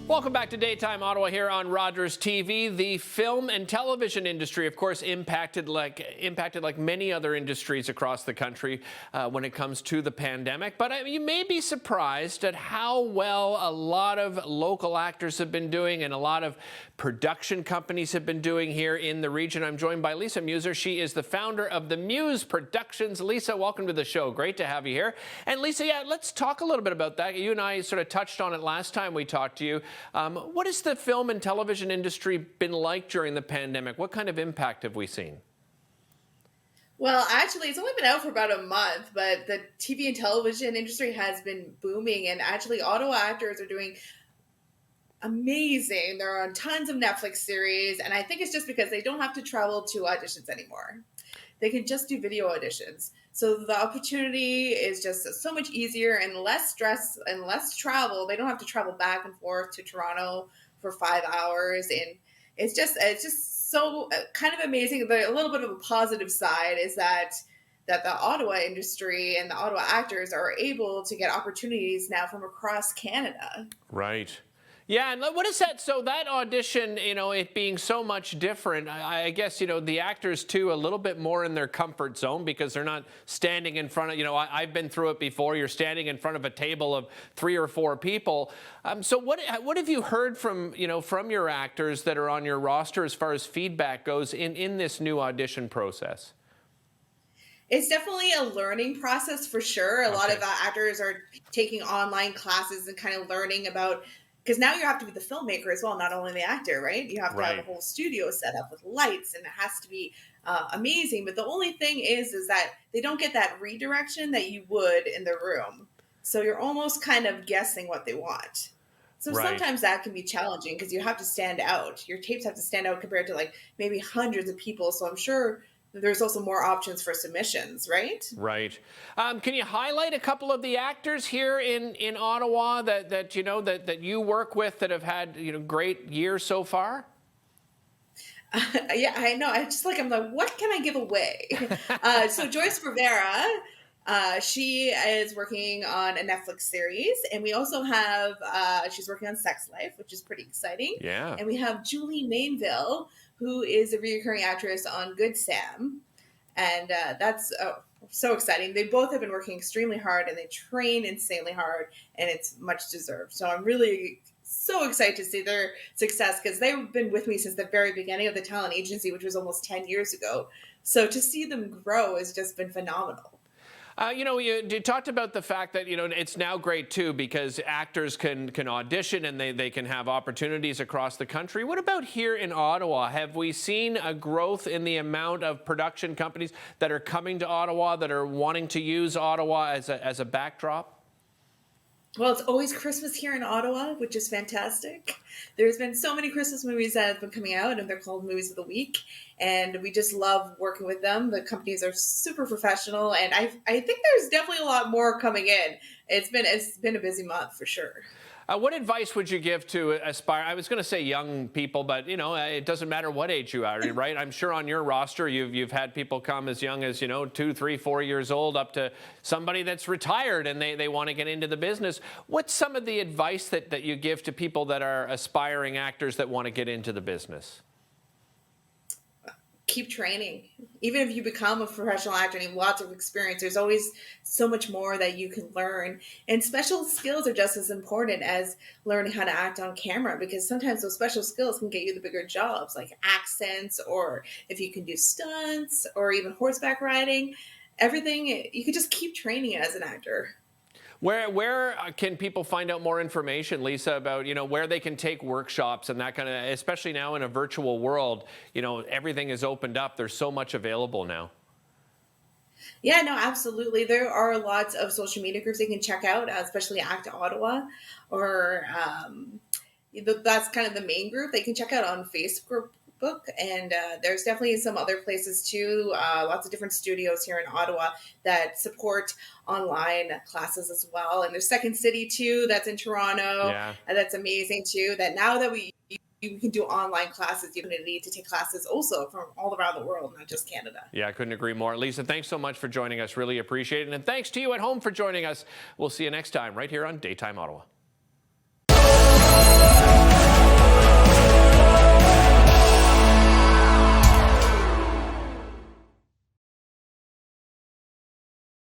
Welcome back to Daytime Ottawa here on Rogers TV. The film and television industry, of course, impacted like many other industries across the country when it comes to the pandemic. But you may be surprised at how well a lot of local actors have been doing and a lot of production companies have been doing here in the region. I'm joined by Lisa Meuser. She is the founder of the Meus Productions. Lisa, welcome to the show. Great to have you here. And Lisa, yeah, let's talk a little bit about that. You and I sort of touched on it last time we talked to you. What has the film and television industry been like during the pandemic? What kind of impact have we seen? Well, actually, it's only been out for about a month, but the TV and television industry has been booming, and actually, Ottawa Actors are doing amazing. They're on tons of Netflix series, and I think it's just because they don't have to travel to auditions anymore. They can just do video auditions. So the opportunity is just so much easier and less stress and less travel. They don't have to travel back and forth to Toronto for 5 hours. And it's just so kind of amazing. A little bit of a positive side is that the Ottawa industry and the Ottawa actors are able to get opportunities now from across Canada. Right. Yeah, and what is that? So that audition, it being so much different, I guess, the actors, too, a little bit more in their comfort zone because they're not standing in front of, I've been through it before. You're standing in front of a table of 3 or 4 people. So what have you heard from, from your actors that are on your roster as far as feedback goes in this new audition process? It's definitely a learning process for sure. A lot of actors are taking online classes and kind of learning about, because now you have to be the filmmaker as well, not only the actor, right? You have to have a whole studio set up with lights, and it has to be amazing. But the only thing is that they don't get that redirection that you would in the room. So you're almost kind of guessing what they want. So sometimes that can be challenging because you have to stand out. Your tapes have to stand out compared to like maybe hundreds of people. So I'm sure there's also more options for submissions, right? Right. Can you highlight a couple of the actors here in Ottawa that you work with that have had great years so far? Yeah, I know. I'm like, what can I give away? So Joyce Rivera, she is working on a Netflix series, and we also have she's working on Sex Life, which is pretty exciting. Yeah. And we have Julie Mainville, who is a recurring actress on Good Sam. And that's so exciting. They both have been working extremely hard, and they train insanely hard, and it's much deserved. So I'm really so excited to see their success because they've been with me since the very beginning of the talent agency, which was almost 10 years ago. So to see them grow has just been phenomenal. You talked about the fact that, it's now great, too, because actors can audition and they can have opportunities across the country. What about here in Ottawa? Have we seen a growth in the amount of production companies that are coming to Ottawa, that are wanting to use Ottawa as a backdrop? Well, it's always Christmas here in Ottawa, which is fantastic. There's been so many Christmas movies that have been coming out, and they're called Movies of the Week. And we just love working with them. The companies are super professional, and I think there's definitely a lot more coming in. It's been a busy month for sure. What advice would you give to aspire? I was going to say young people, but it doesn't matter what age you are, right? I'm sure on your roster you've had people come as young as 2, 3, 4 years old, up to somebody that's retired and they want to get into the business. What's some of the advice that you give to people that are aspiring actors that want to get into the business? Keep training. Even if you become a professional actor and you have lots of experience, there's always so much more that you can learn. And special skills are just as important as learning how to act on camera, because sometimes those special skills can get you the bigger jobs, like accents, or if you can do stunts, or even horseback riding. Everything, you could just keep training as an actor. Where can people find out more information, Lisa, about where they can take workshops and that kind of, especially now in a virtual world, everything is opened up. There's so much available now. Yeah, no, absolutely. There are lots of social media groups they can check out, especially Act Ottawa, or that's kind of the main group they can check out on Facebook. And there's definitely some other places too, lots of different studios here in Ottawa that support online classes as well. And there's Second City too, that's in Toronto, and that's amazing too, that now that you can do online classes, you don't need to take classes also from all around the world, not just Canada. Yeah, I couldn't agree more. Lisa, thanks so much for joining us. Really appreciate it. And thanks to you at home for joining us. We'll see you next time right here on Daytime Ottawa.